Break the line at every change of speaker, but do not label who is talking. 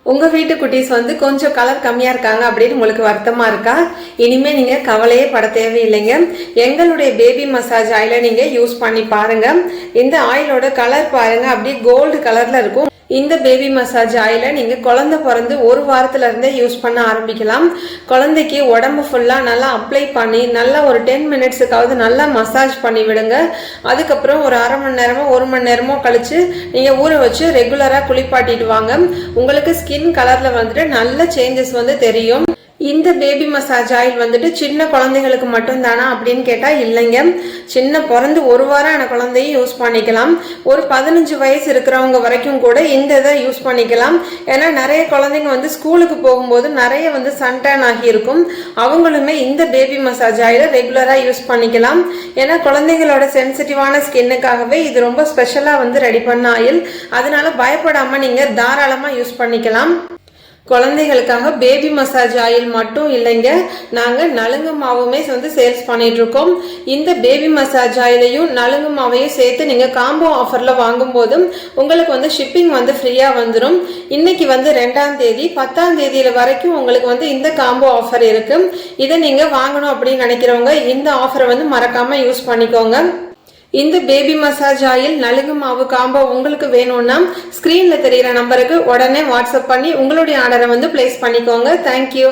உங்க வீட்டு குட்டீஸ் கொஞ்சம் கலர் கம்மியா இருக்காங்க அப்படின்னு உங்களுக்கு வருத்தமா இருக்கா? இனிமே நீங்க கவலையே பட தேவையில்லைங்க. எங்களுடைய பேபி மசாஜ் ஆயிலை நீங்க யூஸ் பண்ணி பாருங்க. இந்த ஆயிலோட கலர் பாருங்க, அப்படியே கோல்டு கலர்ல இருக்கும். இந்த பேபி மசாஜ் ஆயிலை நீங்க குழந்தை பிறந்து ஒரு வாரத்துல இருந்தே யூஸ் பண்ண ஆரம்பிக்கலாம். குழந்தைக்கு உடம்பு ஃபுல்லா நல்லா அப்ளை பண்ணி நல்லா ஒரு 10 மினிட்ஸுக்காவது நல்லா மசாஜ் பண்ணி விடுங்க. அதுக்கப்புறம் ஒரு அரை மணி நேரமோ 1 மணி நேரமோ கழிச்சு நீங்க ஊற வச்சு ரெகுலரா குளிப்பாட்டிட்டு வாங்க. உங்களுக்கு ஸ்கின் கலர்ல நல்ல சேஞ்சஸ் தெரியும். இந்த பேபி மசாஜ் ஆயில் சின்ன குழந்தைகளுக்கு மட்டும் தானா அப்படின்னு கேட்டா இல்லைங்க. சின்ன பிறந்து ஒரு வாரம் குழந்தையும் யூஸ் பண்ணிக்கலாம். ஒரு 15 வயசு இருக்கிறவங்க வரைக்கும் கூட இந்த இதை யூஸ் பண்ணிக்கலாம். ஏன்னா நிறைய குழந்தைங்க ஸ்கூலுக்கு போகும்போது நிறைய சன்டேன் ஆகி இருக்கும். அவங்களுமே இந்த பேபி மசாஜ் ஆயிலை ரெகுலரா யூஸ் பண்ணிக்கலாம். ஏன்னா குழந்தைங்களோட சென்சிட்டிவான ஸ்கின்னுக்காகவே இது ரொம்ப ஸ்பெஷலா ரெடி பண்ண ஆயில். அதனால பயப்படாம நீங்க தாராளமா யூஸ் பண்ணிக்கலாம். குழந்தைகளுக்காக பேபி மசாஜ் ஆயில் மட்டும் இல்லைங்க, நாங்க நலுங்கு மாவுமே சேல்ஸ் பண்ணிட்டு இருக்கோம். இந்த பேபி மசாஜ் ஆயிலையும் நலுங்கு மாவையும் சேர்த்து நீங்க காம்போ ஆஃபர்ல வாங்கும் போதும் உங்களுக்கு ஷிப்பிங் ஃப்ரீயா வந்துடும். இன்னைக்கு 2ஆம் தேதி 10ஆம் தேதியில வரைக்கும் உங்களுக்கு இந்த காம்போ ஆஃபர் இருக்கு. இதை நீங்க வாங்கணும் அப்படின்னு நினைக்கிறவங்க இந்த ஆஃபரை மறக்காம யூஸ் பண்ணிக்கோங்க. இந்த பேபி மசாஜ் ஆயில் நலுங்கு மாவு காம்போ உங்களுக்கு வேணும்னா ஸ்கிரீன்ல தெரிகிற நம்பருக்கு உடனே வாட்ஸ்அப் பண்ணி உங்களுடைய ஆர்டரை பிளேஸ் பண்ணிக்கோங்க. தேங்க்யூ.